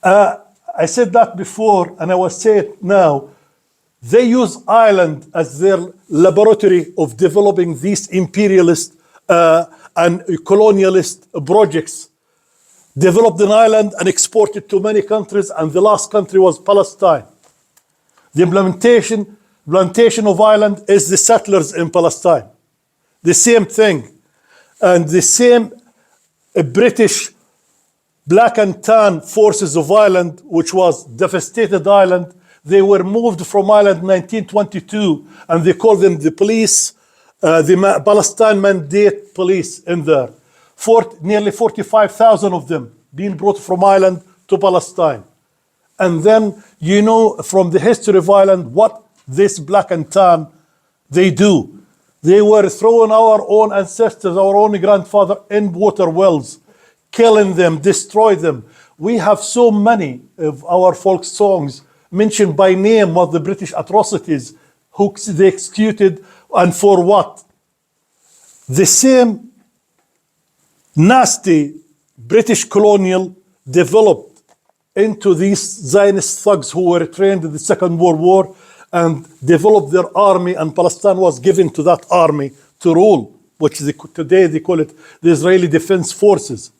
I said that before, and I will say it now. They use Ireland as their laboratory of developing these imperialist and colonialist projects. Developed in Ireland and exported to many countries, and the last country was Palestine. The implementation of Ireland is the settlers in Palestine. The same thing. And the same British black and tan forces of Ireland, which was devastated Ireland, they were moved from Ireland in 1922, and they called them the police, the Palestine Mandate Police in there. Nearly 45,000 of them being brought from Ireland to Palestine. And then, you know, from the history of Ireland, what this black and tan, they do. They were throwing our own ancestors, our own grandfather in water wells, killing them, destroy them. We have so many of our folk songs mentioned by name what the British atrocities, who they executed and for what. The same nasty British colonial developed into these Zionist thugs who were trained in the Second World War and developed their army, and Palestine was given to that army to rule, which today they call it the Israeli Defense Forces.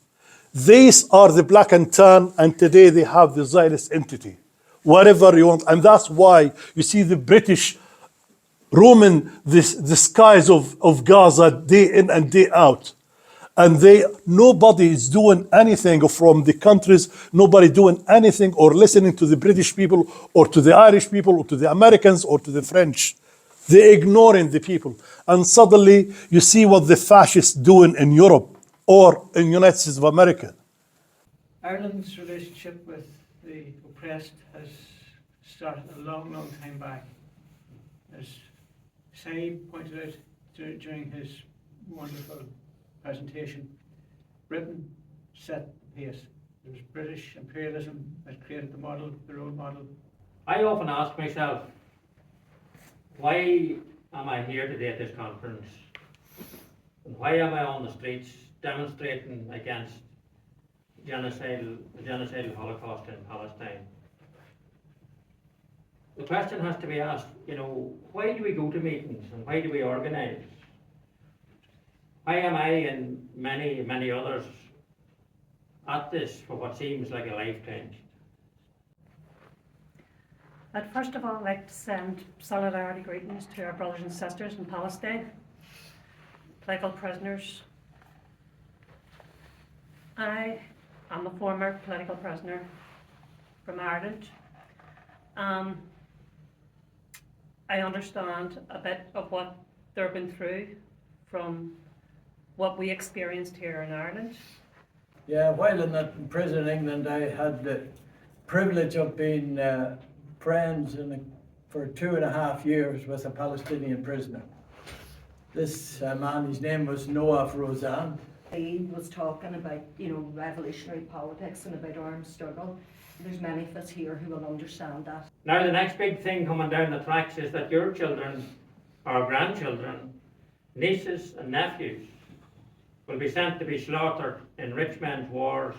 These are the black and tan, and today they have the Zionist entity. Whatever you want, and that's why you see the British roaming the skies of Gaza day in and day out. And nobody is doing anything from the countries, nobody doing anything or listening to the British people or to the Irish people or to the Americans or to the French. They're ignoring the people. And suddenly you see what the fascists doing in Europe or in the United States of America. Ireland's relationship with the oppressed has started a long, long time back. As Saeed pointed out during his wonderful presentation, Britain set the pace. It was British imperialism that created the model, the role model. I often ask myself, why am I here today at this conference? And why am I on the streets demonstrating against the genocidal Holocaust in Palestine? The question has to be asked, why do we go to meetings and why do we organise? Why am I and many, many others at this for what seems like a lifetime? I'd first of all like to send solidarity greetings to our brothers and sisters in Palestine, political prisoners. I am a former political prisoner from Ireland. I understand a bit of what they've been through from what we experienced here in Ireland. Yeah, while in that prison in England, I had the privilege of being friends for 2.5 years with a Palestinian prisoner. This man, his name was Noah Roseanne. He was talking about, revolutionary politics and about armed struggle. There's many of us here who will understand that. Now the next big thing coming down the tracks is that your children, or grandchildren, nieces and nephews will be sent to be slaughtered in rich men's wars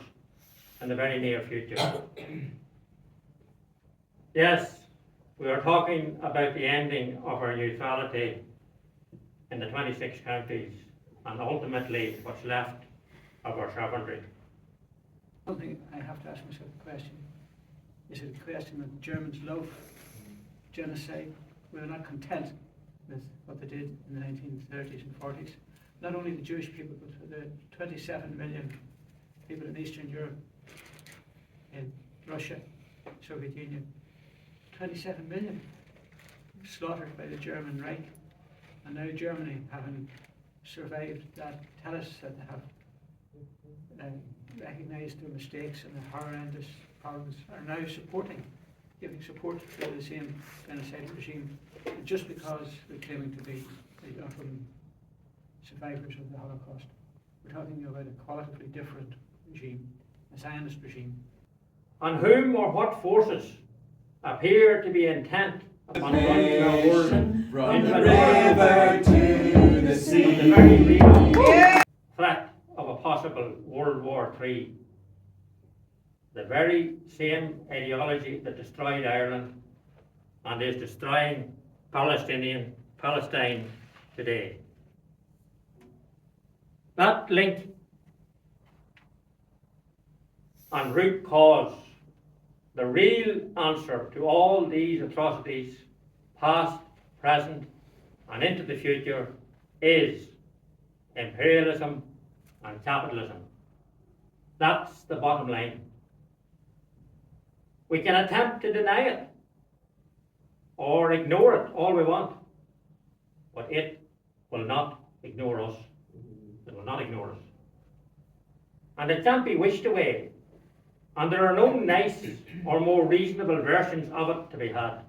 in the very near future. Yes, we are talking about the ending of our neutrality in the 26 counties and ultimately what's left of our sovereignty. One thing I have to ask myself a question. Is it a question that Germans love genocide? Were they not content with what they did in the 1930s and 40s? Not only the Jewish people, but the 27 million people in Eastern Europe, in Russia, Soviet Union. 27 million slaughtered by the German Reich. And now Germany, having survived that, tell us that they have recognised their mistakes and the horrendous problems, are now giving support to the same genocidal regime, just because they're claiming to be survivors of the Holocaust. We're talking about a qualitatively different regime, a Zionist regime. On whom or what forces appear to be intent upon running our world into the river to the sea, the very real threat of a possible World War III. the very same ideology that destroyed Ireland and is destroying Palestine today. That link and root cause, the real answer to all these atrocities, past, present, and into the future, is imperialism and capitalism. That's the bottom line. We can attempt to deny it or ignore it all we want, but it will not ignore us. It will not ignore us. And it can't be wished away. And there are no nice or more reasonable versions of it to be had.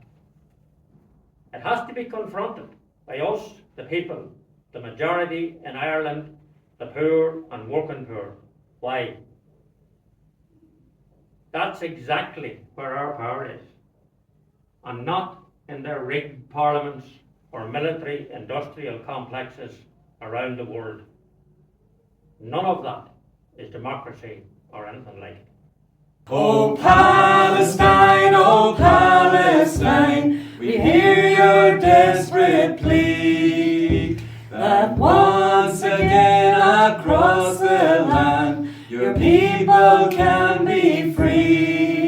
It has to be confronted by us, the people, the majority in Ireland, the poor and working poor. Why? That's exactly where our power is, and not in their rigged parliaments or military industrial complexes around the world. None of that is democracy or anything like it. Oh Palestine, we hear your desperate plea, that once again across the land, your people can be free.